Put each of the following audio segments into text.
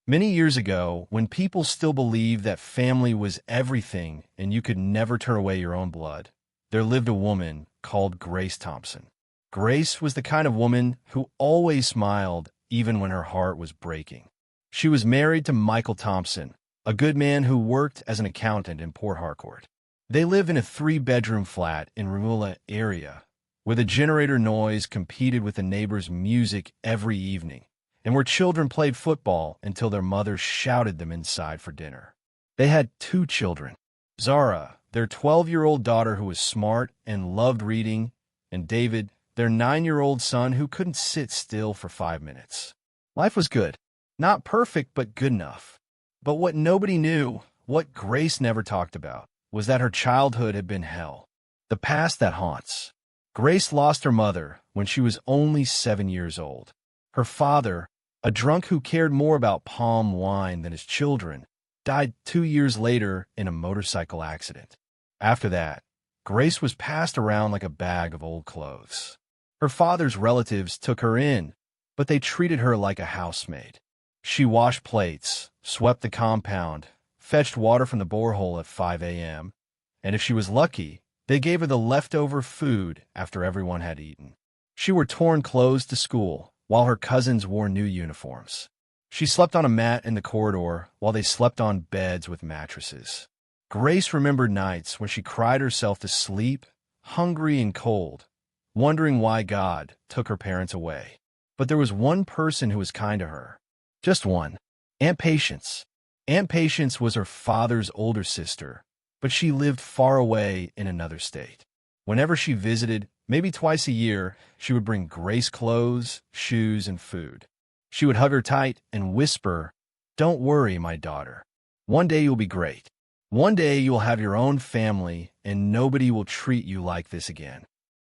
Many years ago, when people still believed that family was everything and you could never turn away your own blood, there lived a woman called Grace Thompson. Grace was the kind of woman who always smiled even when her heart was breaking. She was married to Michael Thompson, a good man who worked as an accountant in Port Harcourt. They live in a three-bedroom flat in Remulla area, where the generator noise competed with the neighbors' music every evening, and where children played football until their mothers shouted them inside for dinner. They had two children, Zara, their 12-year-old daughter who was smart and loved reading, and David, their 9-year-old son who couldn't sit still for 5 minutes. Life was good. Not perfect, but good enough. But what nobody knew, what Grace never talked about, was that her childhood had been hell. The past that haunts. Grace lost her mother when she was only 7 years old. Her father, a drunk who cared more about palm wine than his children, died 2 years later in a motorcycle accident. After that, Grace was passed around like a bag of old clothes. Her father's relatives took her in, but they treated her like a housemaid. She washed plates, swept the compound, fetched water from the borehole at 5 a.m., and if she was lucky, they gave her the leftover food after everyone had eaten. She wore torn clothes to school, while her cousins wore new uniforms. She slept on a mat in the corridor while they slept on beds with mattresses. Grace remembered nights when she cried herself to sleep, hungry and cold, wondering why God took her parents away. But there was one person who was kind to her. Just one. Aunt Patience. Aunt Patience was her father's older sister, but she lived far away in another state. Whenever she visited, maybe twice a year, she would bring Grace clothes, shoes, and food. She would hug her tight and whisper, "Don't worry, my daughter. One day you'll be great. One day you'll have your own family, and nobody will treat you like this again."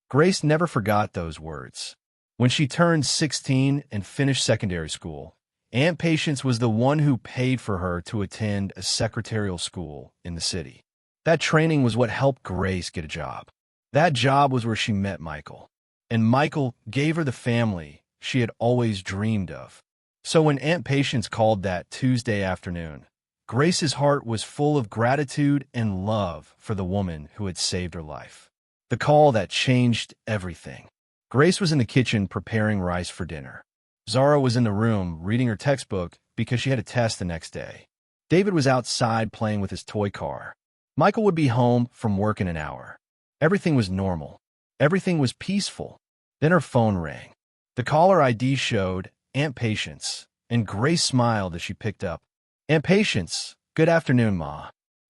Grace never forgot those words. When she turned 16 and finished secondary school, Aunt Patience was the one who paid for her to attend a secretarial school in the city. That training was what helped Grace get a job. That job was where she met Michael, and Michael gave her the family she had always dreamed of. So when Aunt Patience called that Tuesday afternoon, Grace's heart was full of gratitude and love for the woman who had saved her life. The call that changed everything. Grace was in the kitchen preparing rice for dinner. Zara was in the room reading her textbook because she had a test the next day. David was outside playing with his toy car. Michael would be home from work in an hour. Everything was normal. Everything was peaceful. Then her phone rang. The caller ID showed Aunt Patience, and Grace smiled as she picked up. "Aunt Patience, good afternoon, Ma."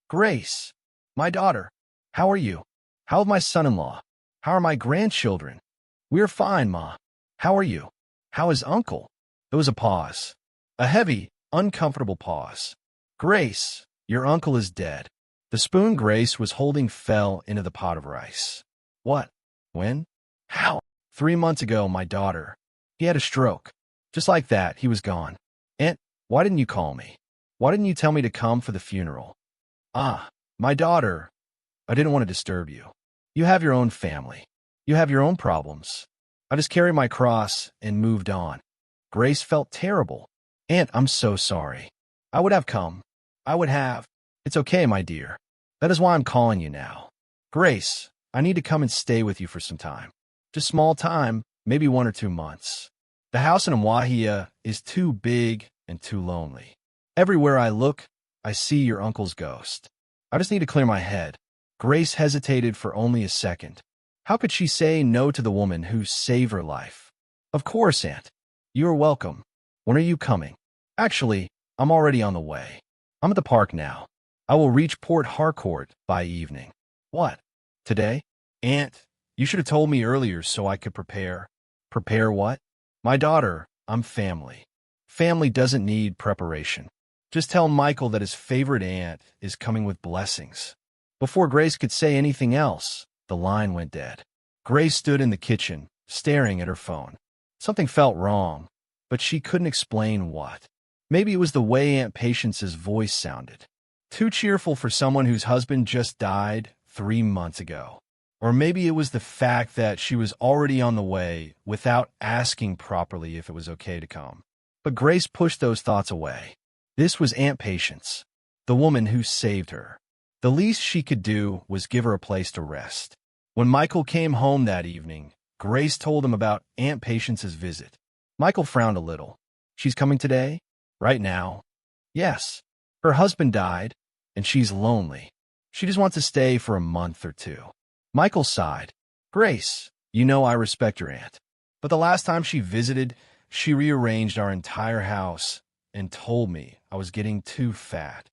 "Grace, my daughter, how are you? How is my son-in-law? How are my grandchildren?" "We're fine, Ma. How are you? How is Uncle?" There was a pause. A heavy, uncomfortable pause. "Grace, your uncle is dead." The spoon Grace was holding fell into the pot of rice. "What? When? How?" 3 months ago, my daughter. He had a stroke. Just like that, he was gone. "Aunt, why didn't you call me? Why didn't you tell me to come for the funeral?" "Ah, my daughter. I didn't want to disturb you. You have your own family. You have your own problems. I just carried my cross and moved on." Grace felt terrible. "Aunt, I'm so sorry. I would have come. I would have. It's okay, my dear. That is why I'm calling you now. Grace, I need to come and stay with you for some time. Just small time, maybe 1 or 2 months. The house in Amwahia is too big and too lonely. Everywhere I look, I see your uncle's ghost. I just need to clear my head." Grace hesitated for only a second. How could she say no to the woman who saved her life? "Of course, Aunt. You are welcome. When are you coming?" "Actually, I'm already on the way. I'm at the park now. I will reach Port Harcourt by evening." "What? Today?" "Aunt, you should have told me earlier so I could prepare." "Prepare what?" "My daughter, I'm family. Family doesn't need preparation. Just tell Michael that his favorite aunt is coming with blessings." Before Grace could say anything else, the line went dead. Grace stood in the kitchen, staring at her phone. Something felt wrong, but she couldn't explain what. Maybe it was the way Aunt Patience's voice sounded. Too cheerful for someone whose husband just died 3 months ago. Or maybe it was the fact that she was already on the way without asking properly if it was okay to come. But Grace pushed those thoughts away. This was Aunt Patience, the woman who saved her. The least she could do was give her a place to rest. When Michael came home that evening, Grace told him about Aunt Patience's visit. Michael frowned a little. She's coming today? Right now? Yes. Her husband died, and she's lonely. She just wants to stay for a month or two. Michael sighed. Grace, you know I respect your aunt. But the last time she visited, she rearranged our entire house and told me I was getting too fat.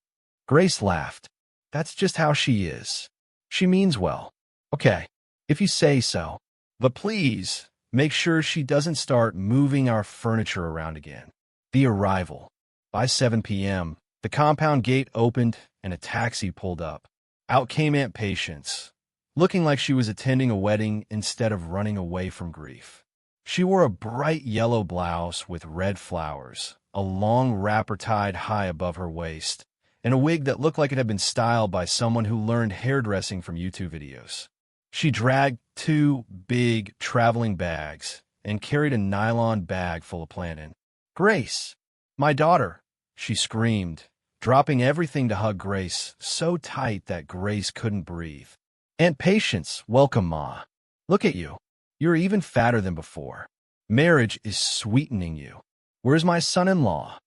Grace laughed. That's just how she is. She means well. Okay, if you say so. But please, make sure she doesn't start moving our furniture around again. The arrival. By 7 p.m., the compound gate opened and a taxi pulled up. Out came Aunt Patience, looking like she was attending a wedding instead of running away from grief. She wore a bright yellow blouse with red flowers, a long wrapper tied high above her waist, and a wig that looked like it had been styled by someone who learned hairdressing from YouTube videos. She dragged 2 big traveling bags and carried a nylon bag full of plantain. Grace, my daughter, she screamed, dropping everything to hug Grace so tight that Grace couldn't breathe. Aunt Patience, welcome, Ma. Look at you. You're even fatter than before. Marriage is sweetening you. Where's my son-in-law?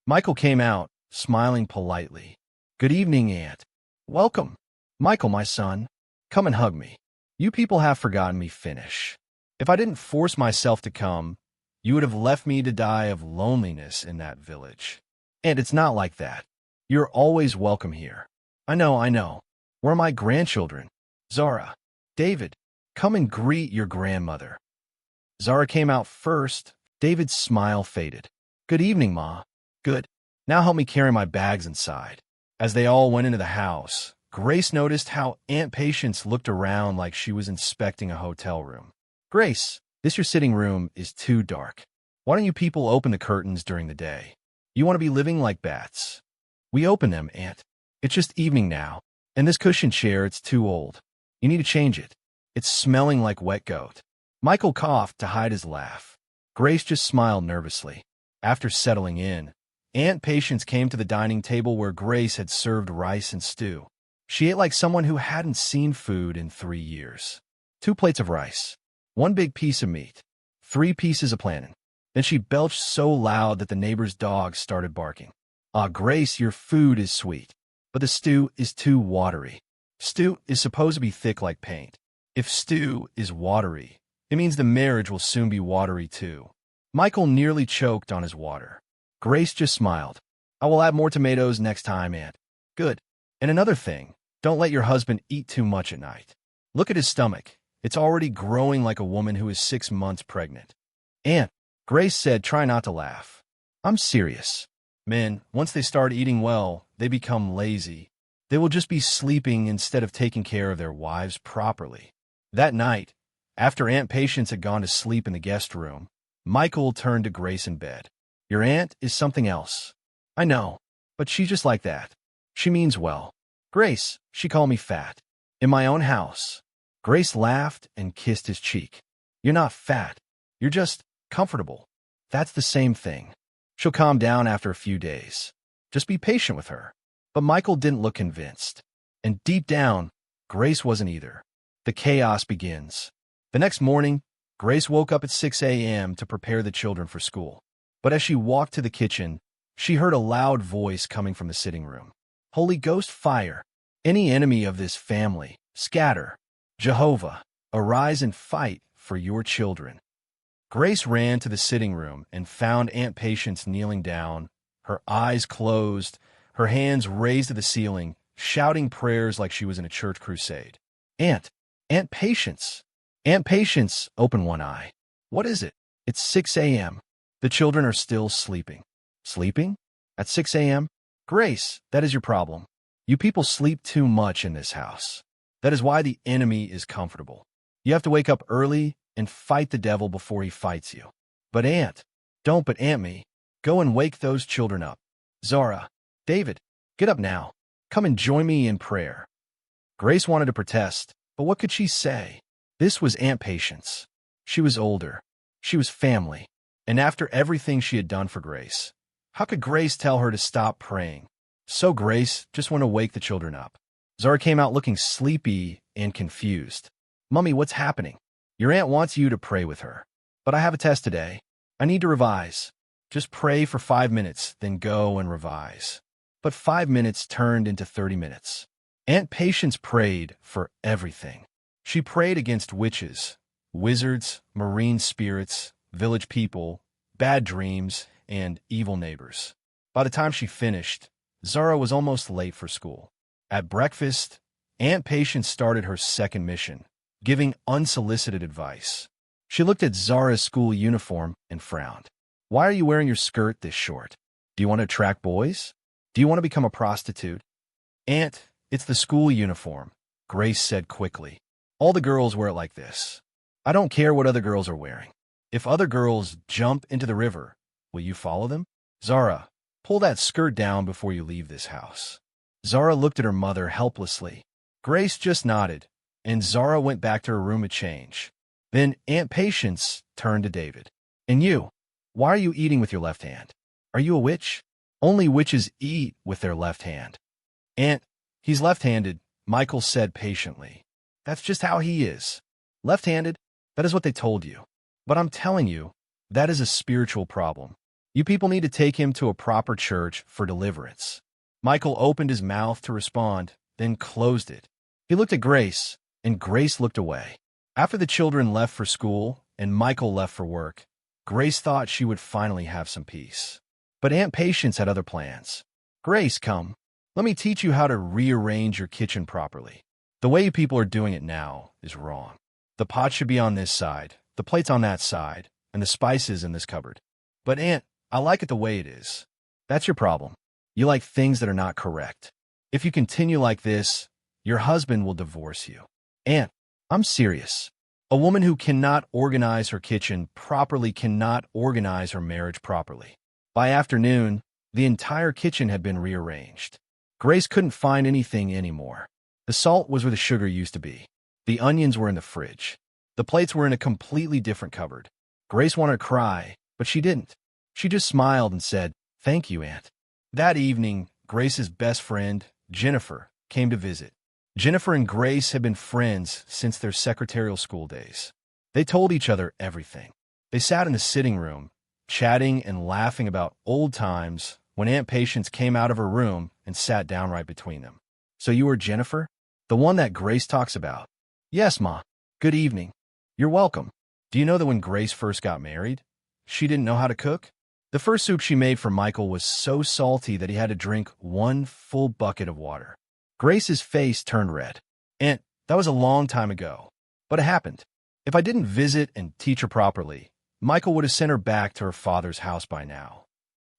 Michael came out, smiling politely. Good evening, Aunt. Welcome. Michael, my son. Come and hug me. You people have forgotten me. Finish. If I didn't force myself to come, you would have left me to die of loneliness in that village. And it's not like that. You're always welcome here. I know. Where are my grandchildren? Zara, David, come and greet your grandmother. Zara came out first. David's smile faded. Good evening, Ma. Good. Now help me carry my bags inside. As they all went into the house, Grace noticed how Aunt Patience looked around like she was inspecting a hotel room. Grace, your sitting room is too dark. Why don't you people open the curtains during the day? You want to be living like bats. We open them, Aunt. It's just evening now, and this cushion chair, it's too old. You need to change it. It's smelling like wet goat. Michael coughed to hide his laugh. Grace just smiled nervously. After settling in, Aunt Patience came to the dining table where Grace had served rice and stew. She ate like someone who hadn't seen food in 3 years. 2 plates of rice, 1 big piece of meat, 3 pieces of plantain. Then she belched so loud that the neighbor's dog started barking. Grace, your food is sweet, but the stew is too watery. Stew is supposed to be thick like paint. If stew is watery, it means the marriage will soon be watery too. Michael nearly choked on his water. Grace just smiled. I will add more tomatoes next time, Aunt. Good. And another thing, don't let your husband eat too much at night. Look at his stomach. It's already growing like a woman who is 6 months pregnant. Aunt, Grace said, try not to laugh. I'm serious. Men, once they start eating well, they become lazy. They will just be sleeping instead of taking care of their wives properly. That night, after Aunt Patience had gone to sleep in the guest room, Michael turned to Grace in bed. Your aunt is something else. I know, but she's just like that. She means well. Grace, she called me fat. In my own house. Grace laughed and kissed his cheek. You're not fat. You're just comfortable. That's the same thing. She'll calm down after a few days. Just be patient with her. But Michael didn't look convinced. And deep down, Grace wasn't either. The chaos begins. The next morning, Grace woke up at 6 a.m. to prepare the children for school. But as she walked to the kitchen, she heard a loud voice coming from the sitting room. Holy Ghost fire! Any enemy of this family, scatter! Jehovah, arise and fight for your children. Grace ran to the sitting room and found Aunt Patience kneeling down, her eyes closed, her hands raised to the ceiling, shouting prayers like she was in a church crusade. Aunt Patience! Aunt Patience, open one eye. What is it? It's 6 a.m. The children are still sleeping. Sleeping? At 6 a.m.? Grace, that is your problem. You people sleep too much in this house. That is why the enemy is comfortable. You have to wake up early and fight the devil before he fights you. But Aunt, don't but Aunt me. Go and wake those children up. Zara, David, get up now. Come and join me in prayer. Grace wanted to protest, but what could she say? This was Aunt Patience. She was older. She was family. And after everything she had done for Grace, How could Grace tell her to stop praying? So Grace just went to wake the children up. Zara came out looking sleepy and confused. Mummy, what's happening? Your aunt wants you to pray with her. But I have a test today. I need to revise. Just pray for 5 minutes, then go and revise. But 5 minutes turned into 30 minutes. Aunt Patience prayed for everything. She prayed against witches, wizards, marine spirits, village people, bad dreams, and evil neighbors. By the time she finished, Zara was almost late for school. At breakfast, Aunt Patience started her second mission, giving unsolicited advice. She looked at Zara's school uniform and frowned. Why are you wearing your skirt this short? Do you want to attract boys? Do you want to become a prostitute? Aunt, it's the school uniform, Grace said quickly. All the girls wear it like this. I don't care what other girls are wearing. If other girls jump into the river, will you follow them? Zara, pull that skirt down before you leave this house. Zara looked at her mother helplessly. Grace just nodded, and Zara went back to her room to change. Then Aunt Patience turned to David. And you, why are you eating with your left hand? Are you a witch? Only witches eat with their left hand. Aunt, he's left-handed, Michael said patiently. That's just how he is. Left-handed, that is what they told you. But I'm telling you, that is a spiritual problem. You people need to take him to a proper church for deliverance. Michael opened his mouth to respond, then closed it. He looked at Grace, and Grace looked away. After the children left for school and Michael left for work, Grace thought she would finally have some peace. But Aunt Patience had other plans. Grace, come. Let me teach you how to rearrange your kitchen properly. The way you people are doing it now is wrong. The pot should be on this side, the plate's on that side, and the spices in this cupboard. But Aunt, I like it the way it is. That's your problem. You like things that are not correct. If you continue like this, your husband will divorce you. Aunt, I'm serious. A woman who cannot organize her kitchen properly cannot organize her marriage properly. By afternoon, the entire kitchen had been rearranged. Grace couldn't find anything anymore. The salt was where the sugar used to be. The onions were in the fridge. The plates were in a completely different cupboard. Grace wanted to cry, but she didn't. She just smiled and said, "Thank you, Aunt." That evening, Grace's best friend, Jennifer, came to visit. Jennifer and Grace had been friends since their secretarial school days. They told each other everything. They sat in the sitting room, chatting and laughing about old times when Aunt Patience came out of her room and sat down right between them. So you are Jennifer? The one that Grace talks about? Yes, Ma. Good evening. You're welcome. Do you know that when Grace first got married, she didn't know how to cook? The first soup she made for Michael was so salty that he had to drink 1 full bucket of water. Grace's face turned red. Aunt, that was a long time ago. But it happened. If I didn't visit and teach her properly, Michael would have sent her back to her father's house by now.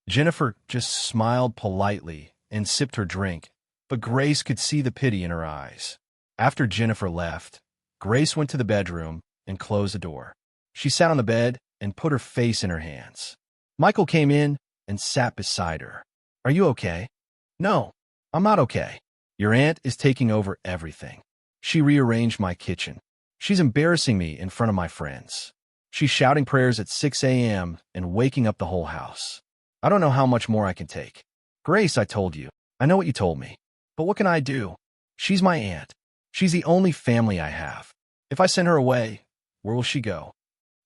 Jennifer just smiled politely and sipped her drink, but Grace could see the pity in her eyes. After Jennifer left, Grace went to the bedroom and closed the door. She sat on the bed and put her face in her hands. Michael came in and sat beside her. Are you okay? No, I'm not okay. Your aunt is taking over everything. She rearranged my kitchen. She's embarrassing me in front of my friends. She's shouting prayers at 6 a.m. and waking up the whole house. I don't know how much more I can take. Grace, I told you. I know what you told me. But what can I do? She's my aunt. She's the only family I have. If I send her away, where will she go?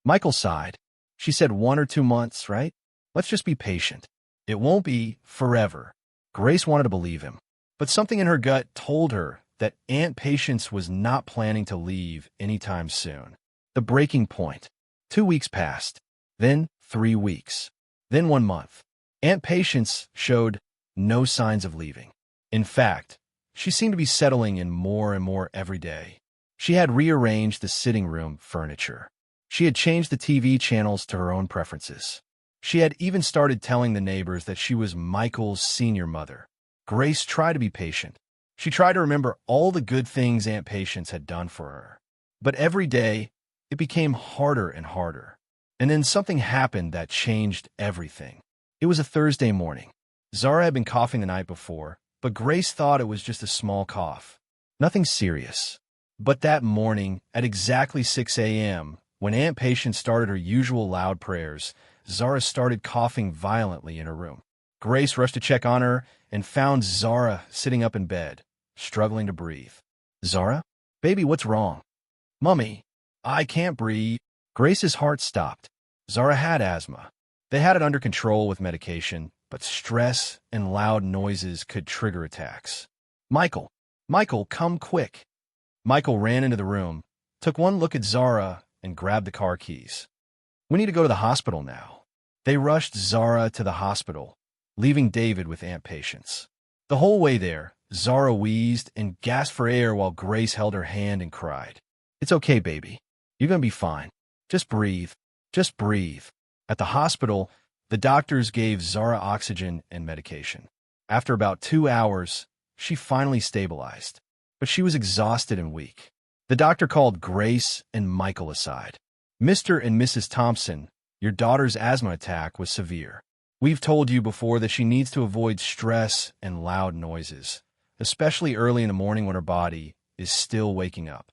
Michael sighed. She said 1 or 2 months, right? Let's just be patient. It won't be forever. Grace wanted to believe him. But something in her gut told her that Aunt Patience was not planning to leave anytime soon. The breaking point. 2 weeks passed. Then 3 weeks. Then 1 month. Aunt Patience showed no signs of leaving. In fact, she seemed to be settling in more and more every day. She had rearranged the sitting room furniture. She had changed the TV channels to her own preferences. She had even started telling the neighbors that she was Michael's senior mother. Grace tried to be patient. She tried to remember all the good things Aunt Patience had done for her. But every day, it became harder and harder. And then something happened that changed everything. It was a Thursday morning. Zara had been coughing the night before, but Grace thought it was just a small cough. Nothing serious. But that morning, at exactly 6 a.m., when Aunt Patience started her usual loud prayers, Zara started coughing violently in her room. Grace rushed to check on her and found Zara sitting up in bed, struggling to breathe. Zara? Baby, what's wrong? Mummy, I can't breathe. Grace's heart stopped. Zara had asthma. They had it under control with medication, but stress and loud noises could trigger attacks. Michael, come quick. Michael ran into the room, took one look at Zara, and grabbed the car keys. We need to go to the hospital now. They rushed Zara to the hospital, leaving David with Aunt Patience. The whole way there, Zara wheezed and gasped for air while Grace held her hand and cried. It's okay, baby. You're gonna be fine. Just breathe. Just breathe. At the hospital, the doctors gave Zara oxygen and medication. After about 2 hours, she finally stabilized, but she was exhausted and weak. The doctor called Grace and Michael aside. Mr. and Mrs. Thompson, your daughter's asthma attack was severe. We've told you before that she needs to avoid stress and loud noises, especially early in the morning when her body is still waking up.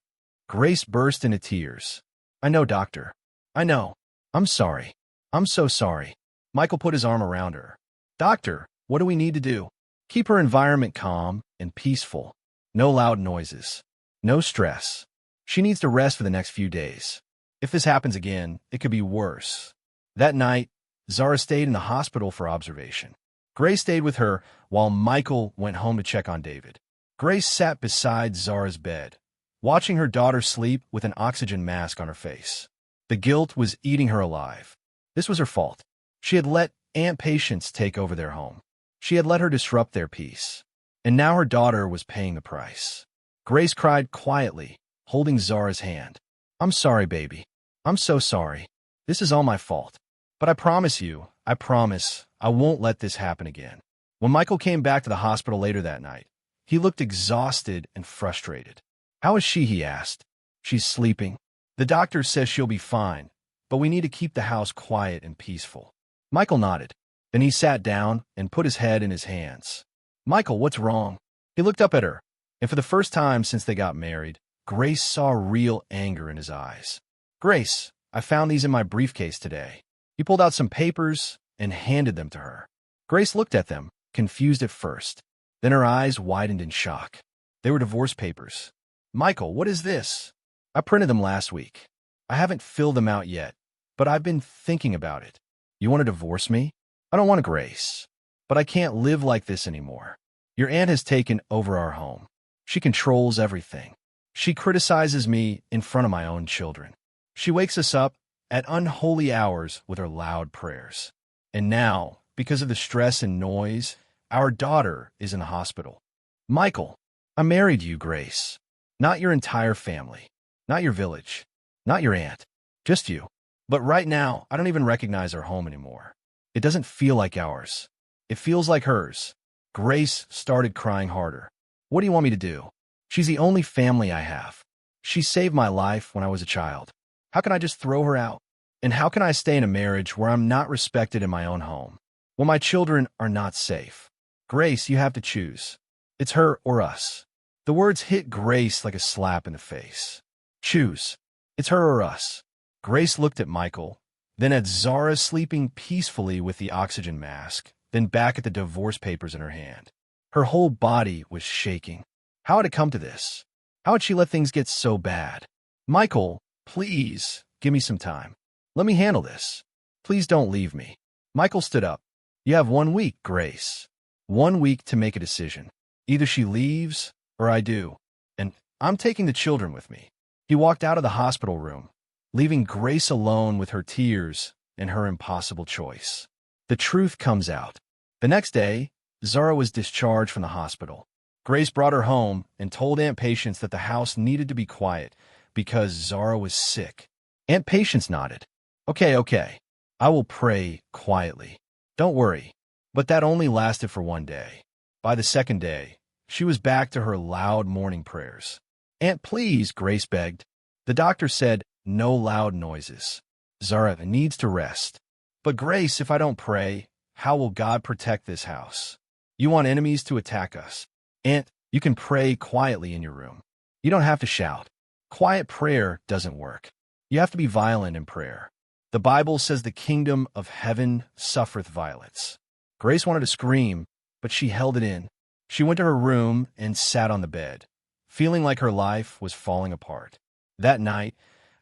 Grace burst into tears. I know, doctor. I know. I'm sorry. I'm so sorry. Michael put his arm around her. Doctor, what do we need to do? Keep her environment calm and peaceful. No loud noises. No stress. She needs to rest for the next few days. If this happens again, it could be worse. That night, Zara stayed in the hospital for observation. Grace stayed with her while Michael went home to check on David. Grace sat beside Zara's bed, watching her daughter sleep with an oxygen mask on her face. The guilt was eating her alive. This was her fault. She had let Aunt Patience take over their home. She had let her disrupt their peace. And now her daughter was paying the price. Grace cried quietly, holding Zara's hand. I'm sorry, baby. I'm so sorry. This is all my fault. But I promise you, I won't let this happen again. When Michael came back to the hospital later that night, he looked exhausted and frustrated. How is she? He asked. She's sleeping. The doctor says she'll be fine, but we need to keep the house quiet and peaceful. Michael nodded. Then he sat down and put his head in his hands. Michael, what's wrong? He looked up at her, and for the first time since they got married, Grace saw real anger in his eyes. Grace, I found these in my briefcase today. He pulled out some papers and handed them to her. Grace looked at them, confused at first. Then her eyes widened in shock. They were divorce papers. Michael, what is this? I printed them last week. I haven't filled them out yet, but I've been thinking about it. You want to divorce me? I don't want a Grace, but I can't live like this anymore. Your aunt has taken over our home. She controls everything. She criticizes me in front of my own children. She wakes us up at unholy hours with her loud prayers. And now, because of the stress and noise, our daughter is in the hospital. Michael, I married you, Grace. Not your entire family. Not your village. Not your aunt. Just you. But right now, I don't even recognize our home anymore. It doesn't feel like ours. It feels like hers. Grace started crying harder. What do you want me to do? She's the only family I have. She saved my life when I was a child. How can I just throw her out? And how can I stay in a marriage where I'm not respected in my own home? When my children are not safe? Grace, you have to choose. It's her or us. The words hit Grace like a slap in the face. Choose. It's her or us. Grace looked at Michael, then at Zara sleeping peacefully with the oxygen mask, then back at the divorce papers in her hand. Her whole body was shaking. How had it come to this? How had she let things get so bad? Michael, please, give me some time. Let me handle this. Please don't leave me. Michael stood up. You have 1 week, Grace. 1 week to make a decision. Either she leaves, or I do. And I'm taking the children with me. He walked out of the hospital room, leaving Grace alone with her tears and her impossible choice. The truth comes out. The next day, Zara was discharged from the hospital. Grace brought her home and told Aunt Patience that the house needed to be quiet because Zara was sick. Aunt Patience nodded. Okay. I will pray quietly. Don't worry. But that only lasted for 1 day. By the second day, she was back to her loud morning prayers. Aunt, please, Grace begged. The doctor said no loud noises. Zara needs to rest. But Grace, if I don't pray, how will God protect this house? You want enemies to attack us. Aunt, you can pray quietly in your room. You don't have to shout. Quiet prayer doesn't work. You have to be violent in prayer. The Bible says the kingdom of heaven suffereth violence. Grace wanted to scream, but she held it in. She went to her room and sat on the bed, feeling like her life was falling apart. That night,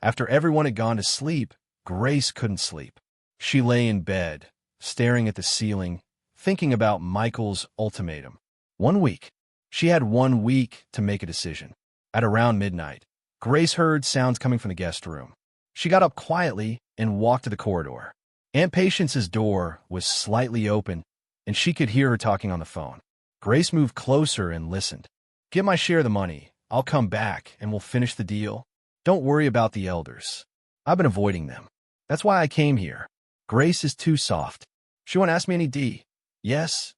after everyone had gone to sleep, Grace couldn't sleep. She lay in bed, staring at the ceiling, thinking about Michael's ultimatum. 1 week. She had 1 week to make a decision. At around midnight, Grace heard sounds coming from the guest room. She got up quietly and walked to the corridor. Aunt Patience's door was slightly open, and she could hear her talking on the phone. Grace moved closer and listened. "Get my share of the money. I'll come back, and we'll finish the deal. Don't worry about the elders. I've been avoiding them. That's why I came here." Grace is too soft. "She won't ask me any D." Yes,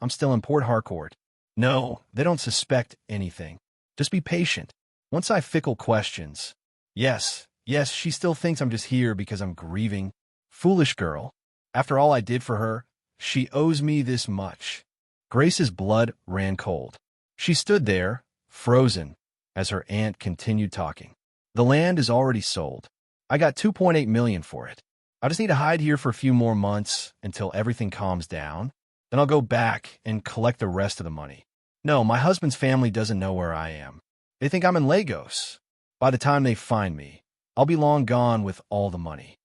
I'm still in Port Harcourt." "No, they don't suspect anything. Just be patient. Once I fickle questions." Yes, she still thinks I'm just here because I'm grieving. Foolish girl. After all I did for her, she owes me this much." Grace's blood ran cold. She stood there, frozen, as her aunt continued talking. "The land is already sold. I got $2.8 million for it. I just need to hide here for a few more months until everything calms down. Then I'll go back and collect the rest of the money. No, my husband's family doesn't know where I am. They think I'm in Lagos. By the time they find me, I'll be long gone with all the money."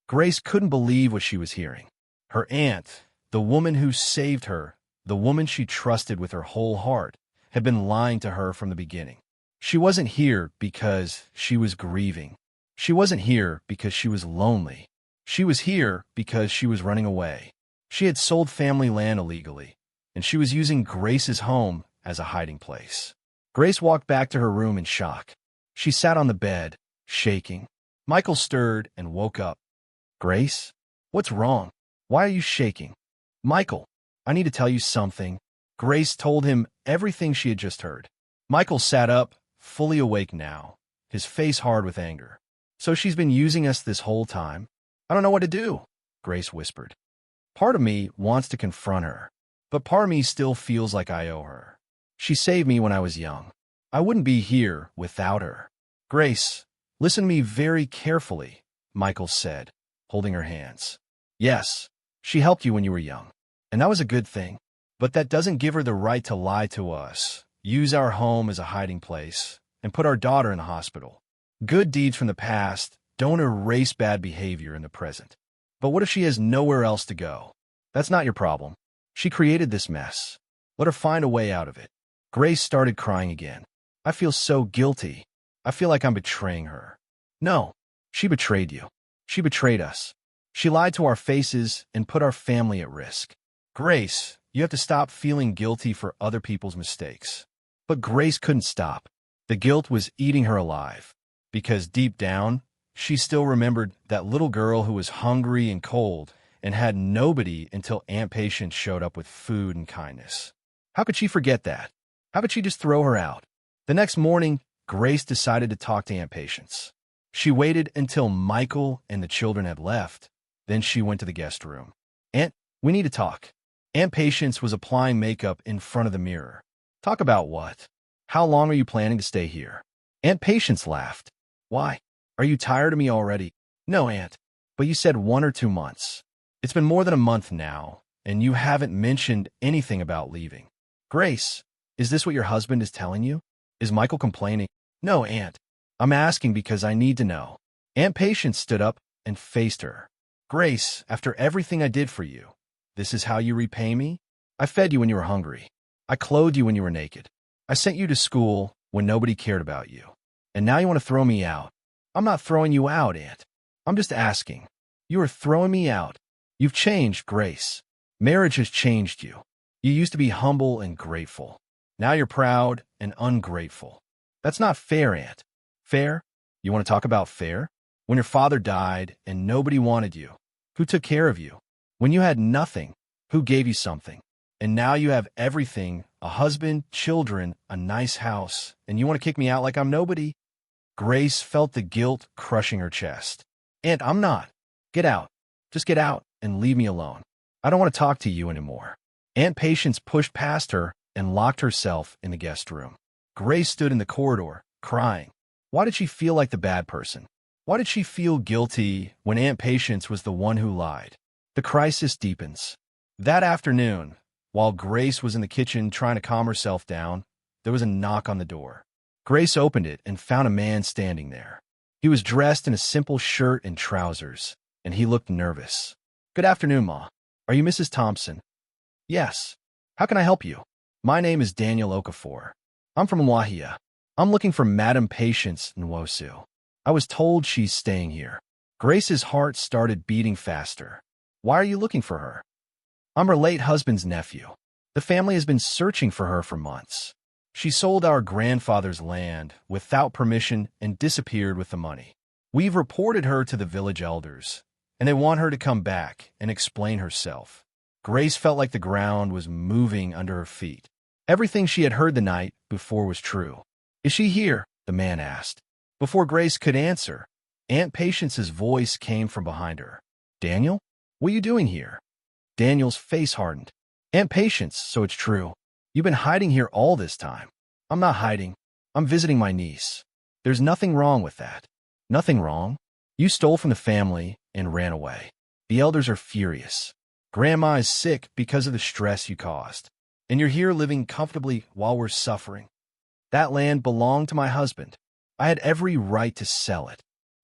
Grace couldn't believe what she was hearing. Her aunt, the woman who saved her, the woman she trusted with her whole heart, had been lying to her from the beginning. She wasn't here because she was grieving. She wasn't here because she was lonely. She was here because she was running away. She had sold family land illegally, and she was using Grace's home as a hiding place. Grace walked back to her room in shock. She sat on the bed, shaking. Michael stirred and woke up. "Grace? What's wrong? Why are you shaking?" "Michael, I need to tell you something." Grace told him everything she had just heard. Michael sat up, fully awake now, his face hard with anger. "So she's been using us this whole time?" "I don't know what to do," Grace whispered. "Part of me wants to confront her, but part of me still feels like I owe her. She saved me when I was young. I wouldn't be here without her." "Grace, listen to me very carefully," Michael said, holding her hands. "Yes, she helped you when you were young, and that was a good thing. But that doesn't give her the right to lie to us, use our home as a hiding place, and put our daughter in the hospital. Good deeds from the past don't erase bad behavior in the present. But what if she has nowhere else to go? That's not your problem. She created this mess. Let her find a way out of it." Grace started crying again. "I feel so guilty. I feel like I'm betraying her." "No, she betrayed you. She betrayed us. She lied to our faces and put our family at risk. Grace, you have to stop feeling guilty for other people's mistakes." But Grace couldn't stop. The guilt was eating her alive, because deep down, she still remembered that little girl who was hungry and cold and had nobody until Aunt Patience showed up with food and kindness. How could she forget that? How could she just throw her out? The next morning, Grace decided to talk to Aunt Patience. She waited until Michael and the children had left. Then she went to the guest room. "Aunt, we need to talk." Aunt Patience was applying makeup in front of the mirror. "Talk about what? How long are you planning to stay here?" Aunt Patience laughed. "Why? Are you tired of me already?" "No, Aunt, but you said 1 or 2 months. It's been more than a month now, and you haven't mentioned anything about leaving." "Grace, is this what your husband is telling you? Is Michael complaining?" "No, Aunt. I'm asking because I need to know." Aunt Patience stood up and faced her. "Grace, after everything I did for you, this is how you repay me? I fed you when you were hungry. I clothed you when you were naked. I sent you to school when nobody cared about you. And now you want to throw me out." "I'm not throwing you out, Aunt. I'm just asking. You are throwing me out. You've changed, Grace. Marriage has changed you. You used to be humble and grateful. Now you're proud and ungrateful. That's not fair, Aunt." "Fair? You want to talk about fair? When your father died and nobody wanted you, who took care of you? When you had nothing, who gave you something? And now you have everything, a husband, children, a nice house, and you want to kick me out like I'm nobody?" Grace felt the guilt crushing her chest. "Aunt, I'm not. Get out. Just get out and leave me alone. I don't want to talk to you anymore." Aunt Patience pushed past her and locked herself in the guest room. Grace stood in the corridor, crying. Why did she feel like the bad person? Why did she feel guilty when Aunt Patience was the one who lied? The crisis deepens. That afternoon, while Grace was in the kitchen trying to calm herself down, there was a knock on the door. Grace opened it and found a man standing there. He was dressed in a simple shirt and trousers, and he looked nervous. "Good afternoon, Ma. Are you Mrs. Thompson?" "Yes. How can I help you?" "My name is Daniel Okafor. I'm from Wahia. I'm looking for Madam Patience Nwosu. I was told she's staying here." Grace's heart started beating faster. "Why are you looking for her?" "I'm her late husband's nephew. The family has been searching for her for months. She sold our grandfather's land without permission and disappeared with the money. We've reported her to the village elders, and they want her to come back and explain herself." Grace felt like the ground was moving under her feet. Everything she had heard the night before was true. "Is she here?" the man asked. Before Grace could answer, Aunt Patience's voice came from behind her. "Daniel, what are you doing here?" Daniel's face hardened. "Aunt Patience, so it's true. You've been hiding here all this time." "I'm not hiding. I'm visiting my niece." "There's nothing wrong with that." "Nothing wrong? You stole from the family and ran away. The elders are furious. Grandma is sick because of the stress you caused. And you're here living comfortably while we're suffering. That land belonged to my husband. I had every right to sell it."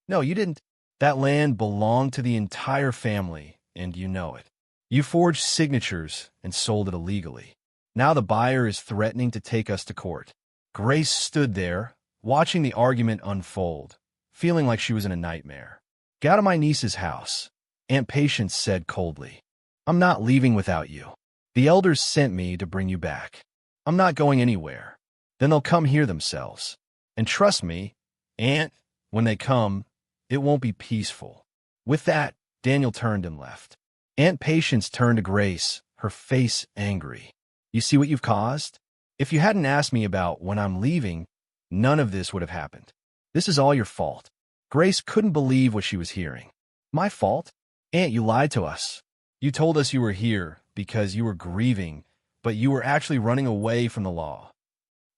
"No, you didn't." "That land belonged to the entire family, and you know it. You forged signatures and sold it illegally. Now the buyer is threatening to take us to court." Grace stood there, watching the argument unfold, feeling like she was in a nightmare. "Get out of my niece's house," Aunt Patience said coldly. "I'm not leaving without you. The elders sent me to bring you back. I'm not going anywhere. Then they'll come here themselves. And trust me, Aunt, when they come, it won't be peaceful." With that, Daniel turned and left. Aunt Patience turned to Grace, her face angry. "You see what you've caused? If you hadn't asked me about when I'm leaving, none of this would have happened. This is all your fault." Grace couldn't believe what she was hearing. "My fault? Aunt, you lied to us. You told us you were here because you were grieving, but you were actually running away from the law."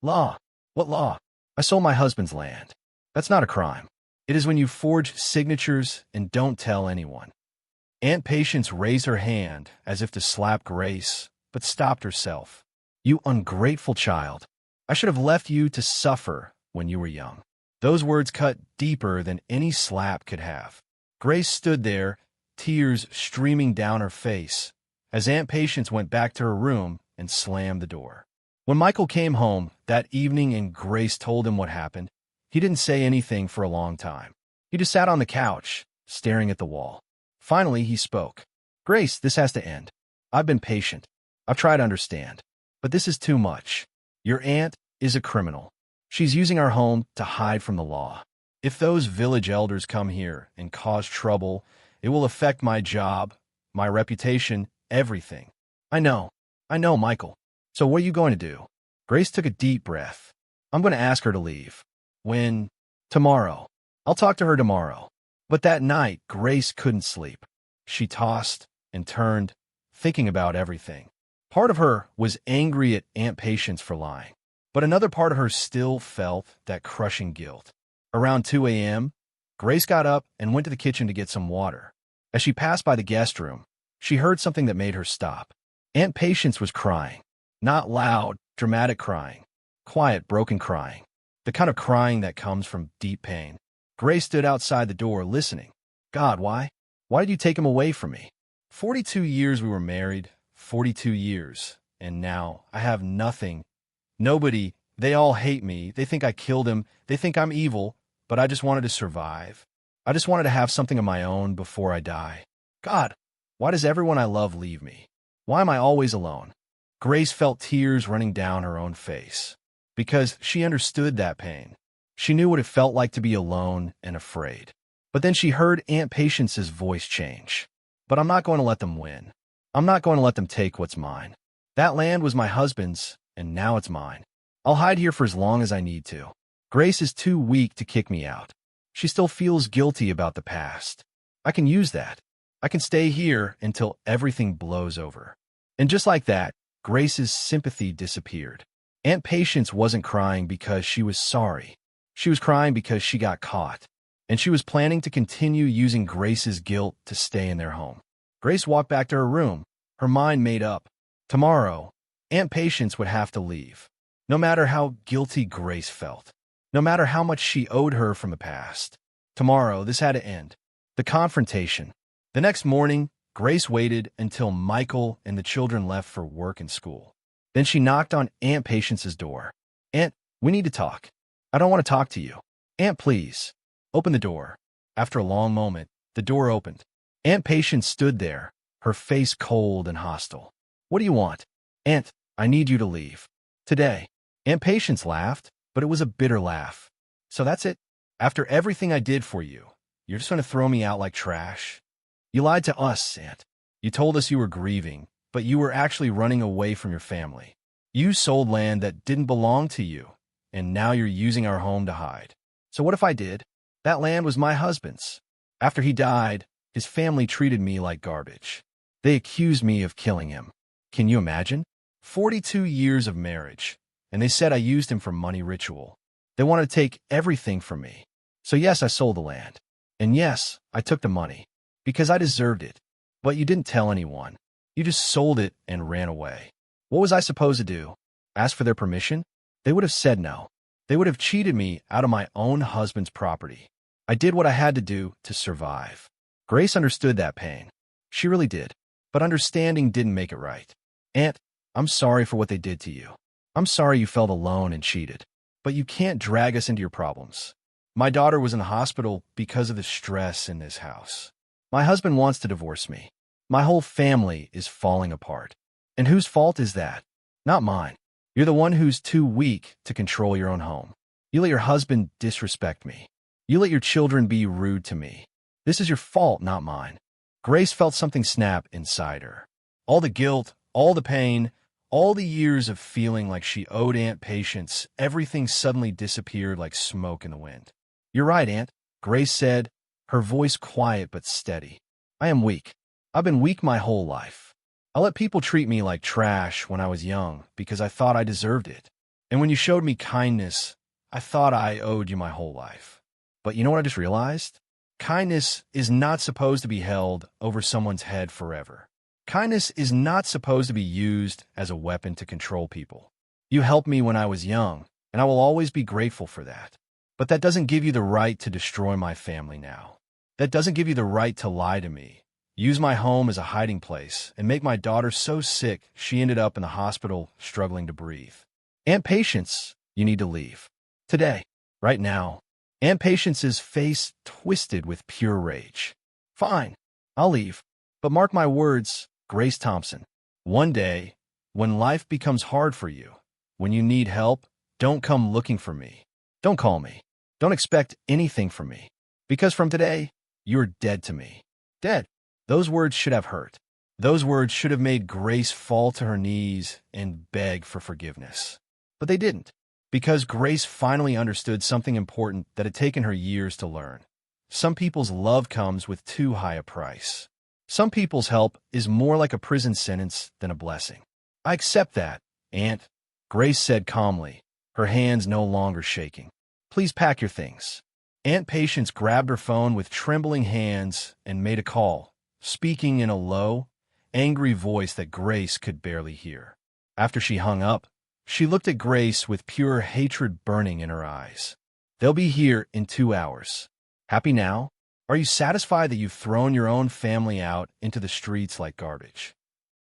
"Law? What law?" "I sold my husband's land. That's not a crime. It is when you forge signatures and don't tell anyone." Aunt Patience raised her hand as if to slap Grace, but stopped herself. "You ungrateful child. I should have left you to suffer when you were young." Those words cut deeper than any slap could have. Grace stood there, tears streaming down her face, as Aunt Patience went back to her room and slammed the door. When Michael came home that evening and Grace told him what happened, he didn't say anything for a long time. He just sat on the couch, staring at the wall. Finally, he spoke. "Grace, this has to end. I've been patient. I've tried to understand. But this is too much. Your aunt is a criminal. She's using our home to hide from the law. If those village elders come here and cause trouble, it will affect my job, my reputation, everything." I know, Michael. So what are you going to do?" Grace took a deep breath. "I'm going to ask her to leave." "When?" "Tomorrow. I'll talk to her tomorrow." But that night, Grace couldn't sleep. She tossed and turned, thinking about everything. Part of her was angry at Aunt Patience for lying, but another part of her still felt that crushing guilt. Around 2 a.m., Grace got up and went to the kitchen to get some water. As she passed by the guest room, she heard something that made her stop. Aunt Patience was crying. Not loud, dramatic crying. Quiet, broken crying. The kind of crying that comes from deep pain. Grace stood outside the door, listening. "God, why? Why did you take him away from me? 42 years we were married, 42 years, and now I have nothing. Nobody, they all hate me. They think I killed him. They think I'm evil, but I just wanted to survive. I just wanted to have something of my own before I die. God, why does everyone I love leave me? Why am I always alone?" Grace felt tears running down her own face, because she understood that pain. She knew what it felt like to be alone and afraid. But then she heard Aunt Patience's voice change. "But I'm not going to let them win. I'm not going to let them take what's mine. That land was my husband's, and now it's mine. I'll hide here for as long as I need to. Grace is too weak to kick me out. She still feels guilty about the past. I can use that. I can stay here until everything blows over." And just like that, Grace's sympathy disappeared. Aunt Patience wasn't crying because she was sorry. She was crying because she got caught, and she was planning to continue using Grace's guilt to stay in their home. Grace walked back to her room, her mind made up. Tomorrow, Aunt Patience would have to leave. No matter how guilty Grace felt. No matter how much she owed her from the past. Tomorrow, this had to end. The confrontation. The next morning, Grace waited until Michael and the children left for work and school. Then she knocked on Aunt Patience's door. "Aunt, we need to talk. I don't want to talk to you. Aunt, please. Open the door." After a long moment, the door opened. Aunt Patience stood there, her face cold and hostile. "What do you want?" "Aunt, I need you to leave. Today." Aunt Patience laughed, but it was a bitter laugh. "So that's it? After everything I did for you, you're just going to throw me out like trash? You lied to us, Aunt. You told us you were grieving, but you were actually running away from your family. You sold land that didn't belong to you, and now you're using our home to hide. So what if I did? That land was my husband's. After he died, his family treated me like garbage. They accused me of killing him. Can you imagine? 42 years of marriage, and they said I used him for money ritual. They wanted to take everything from me. So yes, I sold the land. And yes, I took the money, because I deserved it. But you didn't tell anyone. You just sold it and ran away. What was I supposed to do? Ask for their permission? They would have said no. They would have cheated me out of my own husband's property. I did what I had to do to survive." Grace understood that pain. She really did. But understanding didn't make it right. "Aunt, I'm sorry for what they did to you. I'm sorry you felt alone and cheated. But you can't drag us into your problems. My daughter was in the hospital because of the stress in this house. My husband wants to divorce me. My whole family is falling apart. And whose fault is that? Not mine. You're the one who's too weak to control your own home. You let your husband disrespect me. You let your children be rude to me. This is your fault, not mine." Grace felt something snap inside her. All the guilt, all the pain, all the years of feeling like she owed Aunt Patience, everything suddenly disappeared like smoke in the wind. "You're right, Aunt," Grace said, her voice quiet but steady. "I am weak. I've been weak my whole life. I let people treat me like trash when I was young because I thought I deserved it. And when you showed me kindness, I thought I owed you my whole life. But you know what I just realized? Kindness is not supposed to be held over someone's head forever. Kindness is not supposed to be used as a weapon to control people. You helped me when I was young, and I will always be grateful for that. But that doesn't give you the right to destroy my family now. That doesn't give you the right to lie to me, use my home as a hiding place, and make my daughter so sick she ended up in the hospital struggling to breathe. Aunt Patience, you need to leave. Today. Right now." Aunt Patience's face twisted with pure rage. "Fine, I'll leave. But mark my words, Grace Thompson. One day, when life becomes hard for you, when you need help, don't come looking for me. Don't call me. Don't expect anything from me. Because from today, you're dead to me. Dead." Those words should have hurt. Those words should have made Grace fall to her knees and beg for forgiveness. But they didn't. Because Grace finally understood something important that had taken her years to learn. Some people's love comes with too high a price. Some people's help is more like a prison sentence than a blessing. "I accept that, Aunt," Grace said calmly, her hands no longer shaking. "Please pack your things." Aunt Patience grabbed her phone with trembling hands and made a call, speaking in a low, angry voice that Grace could barely hear. After she hung up, she looked at Grace with pure hatred burning in her eyes. "They'll be here in 2 hours. Happy now? Are you satisfied that you've thrown your own family out into the streets like garbage?"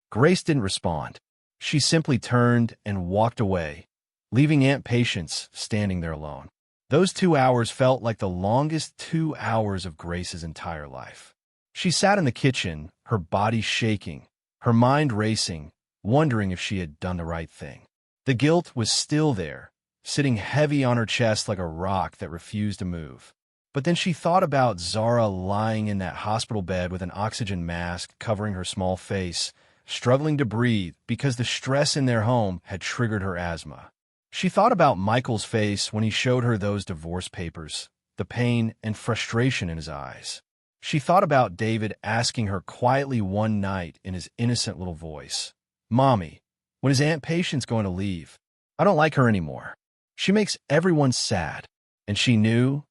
Grace didn't respond. She simply turned and walked away, leaving Aunt Patience standing there alone. Those 2 hours felt like the longest 2 hours of Grace's entire life. She sat in the kitchen, her body shaking, her mind racing, wondering if she had done the right thing. The guilt was still there, sitting heavy on her chest like a rock that refused to move. But then she thought about Zara lying in that hospital bed with an oxygen mask covering her small face, struggling to breathe because the stress in their home had triggered her asthma. She thought about Michael's face when he showed her those divorce papers, the pain and frustration in his eyes. She thought about David asking her quietly one night in his innocent little voice, "Mommy, when is Aunt Patience going to leave? I don't like her anymore. She makes everyone sad." And she knew,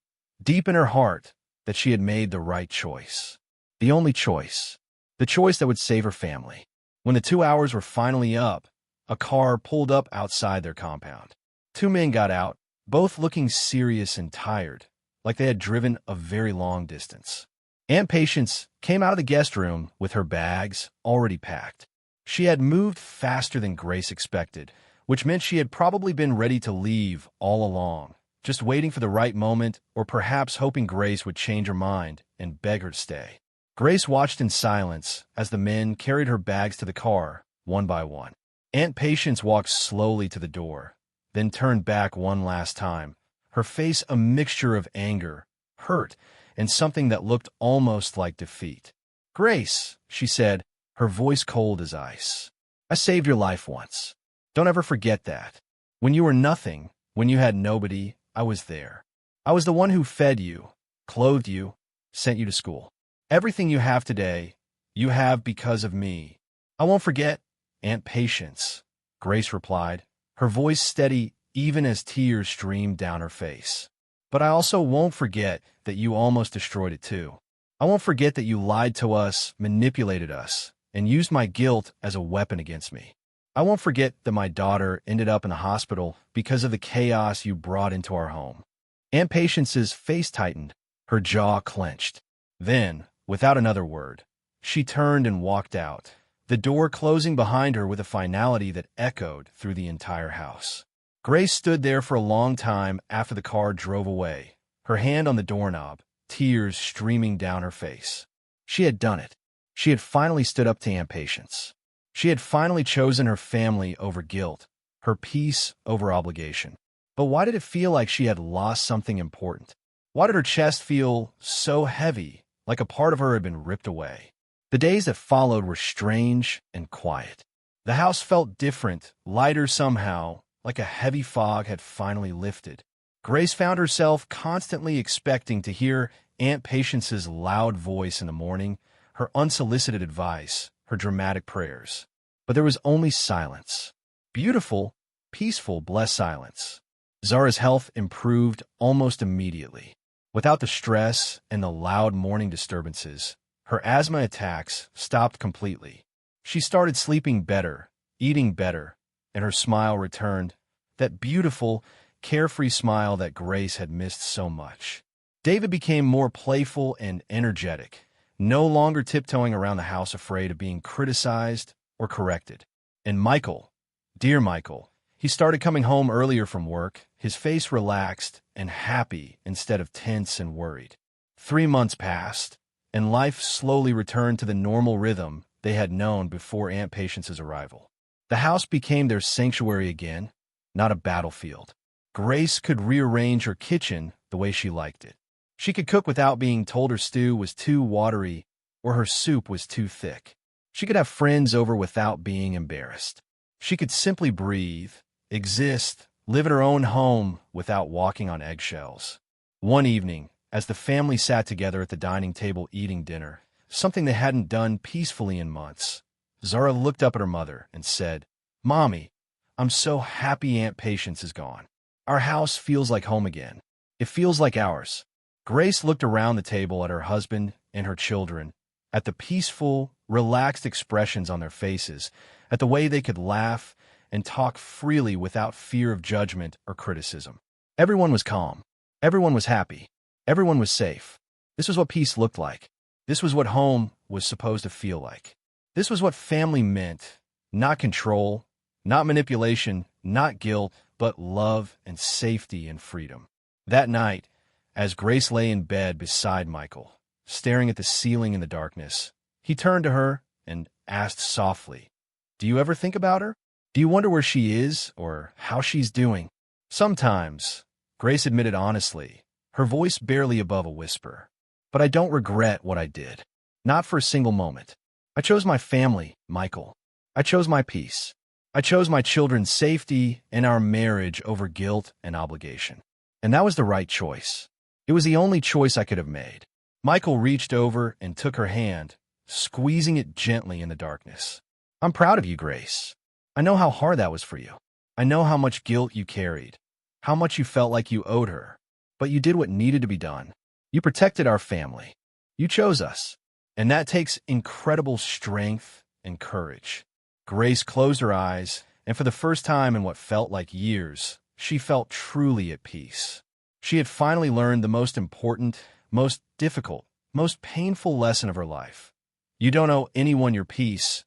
deep in her heart, that she had made the right choice. The only choice. The choice that would save her family. When the 2 hours were finally up, a car pulled up outside their compound. Two men got out, both looking serious and tired, like they had driven a very long distance. Aunt Patience came out of the guest room with her bags already packed. She had moved faster than Grace expected, which meant she had probably been ready to leave all along, just waiting for the right moment or perhaps hoping Grace would change her mind and beg her to stay. Grace watched in silence as the men carried her bags to the car, one by one. Aunt Patience walked slowly to the door, then turned back one last time, her face a mixture of anger, hurt, and something that looked almost like defeat. "Grace," she said, her voice cold as ice. "I saved your life once. Don't ever forget that. When you were nothing, when you had nobody, I was there. I was the one who fed you, clothed you, sent you to school. Everything you have today, you have because of me. I won't forget, Aunt Patience," Grace replied, her voice steady even as tears streamed down her face. "But I also won't forget that you almost destroyed it too. I won't forget that you lied to us, manipulated us, and used my guilt as a weapon against me. I won't forget that my daughter ended up in the hospital because of the chaos you brought into our home." Aunt Patience's face tightened, her jaw clenched. Then, without another word, she turned and walked out, the door closing behind her with a finality that echoed through the entire house. Grace stood there for a long time after the car drove away, her hand on the doorknob, tears streaming down her face. She had done it. She had finally stood up to Aunt Patience. She had finally chosen her family over guilt, her peace over obligation. But why did it feel like she had lost something important? Why did her chest feel so heavy, like a part of her had been ripped away? The days that followed were strange and quiet. The house felt different, lighter somehow, like a heavy fog had finally lifted. Grace found herself constantly expecting to hear Aunt Patience's loud voice in the morning, her unsolicited advice, her dramatic prayers. But there was only silence. Beautiful, peaceful, blessed silence. Zara's health improved almost immediately. Without the stress and the loud morning disturbances, her asthma attacks stopped completely. She started sleeping better, eating better, and her smile returned, that beautiful, carefree smile that Grace had missed so much. David became more playful and energetic, no longer tiptoeing around the house afraid of being criticized or corrected. And Michael, dear Michael, he started coming home earlier from work, his face relaxed and happy instead of tense and worried. 3 months passed, and life slowly returned to the normal rhythm they had known before Aunt Patience's arrival. The house became their sanctuary again, not a battlefield. Grace could rearrange her kitchen the way she liked it. She could cook without being told her stew was too watery or her soup was too thick. She could have friends over without being embarrassed. She could simply breathe, exist, live in her own home without walking on eggshells. One evening, as the family sat together at the dining table eating dinner, something they hadn't done peacefully in months, Zara looked up at her mother and said, "Mommy, I'm so happy Aunt Patience is gone. Our house feels like home again. It feels like ours." Grace looked around the table at her husband and her children, at the peaceful, relaxed expressions on their faces, at the way they could laugh and talk freely without fear of judgment or criticism. Everyone was calm. Everyone was happy. Everyone was safe. This was what peace looked like. This was what home was supposed to feel like. This was what family meant, not control, not manipulation, not guilt, but love and safety and freedom. That night, as Grace lay in bed beside Michael, staring at the ceiling in the darkness, he turned to her and asked softly, "Do you ever think about her? Do you wonder where she is or how she's doing?" "Sometimes," Grace admitted honestly, her voice barely above a whisper. "But I don't regret what I did. Not for a single moment. I chose my family, Michael. I chose my peace. I chose my children's safety and our marriage over guilt and obligation. And that was the right choice. It was the only choice I could have made." Michael reached over and took her hand, squeezing it gently in the darkness. "I'm proud of you, Grace. I know how hard that was for you. I know how much guilt you carried, how much you felt like you owed her. But you did what needed to be done. You protected our family. You chose us. And that takes incredible strength and courage. Grace closed her eyes, and for the first time in what felt like years, she felt truly at peace. She had finally learned the most important, most difficult, most painful lesson of her life. You don't owe anyone your peace,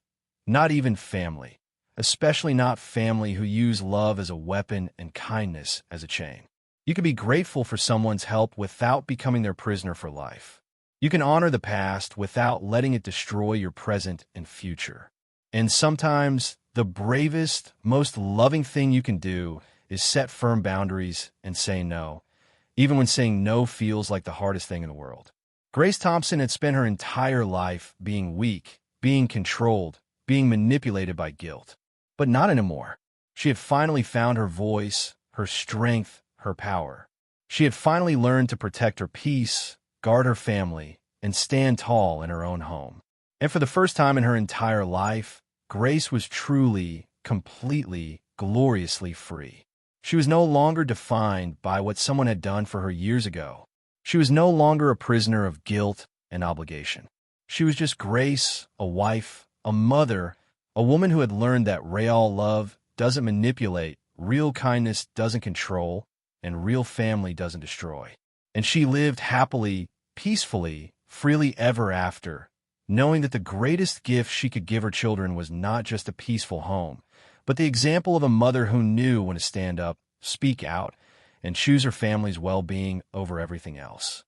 not even family, especially not family who use love as a weapon and kindness as a chain. You can be grateful for someone's help without becoming their prisoner for life. You can honor the past without letting it destroy your present and future. And sometimes, the bravest, most loving thing you can do is set firm boundaries and say no, even when saying no feels like the hardest thing in the world. Grace Thompson had spent her entire life being weak, being controlled, being manipulated by guilt. But not anymore. She had finally found her voice, her strength, her power. She had finally learned to protect her peace, guard her family, and stand tall in her own home. And for the first time in her entire life, Grace was truly, completely, gloriously free. She was no longer defined by what someone had done for her years ago. She was no longer a prisoner of guilt and obligation. She was just Grace, a wife, a mother, a woman who had learned that real love doesn't manipulate, real kindness doesn't control, and real family doesn't destroy. And she lived happily, peacefully, freely ever after, knowing that the greatest gift she could give her children was not just a peaceful home, but the example of a mother who knew when to stand up, speak out, and choose her family's well-being over everything else.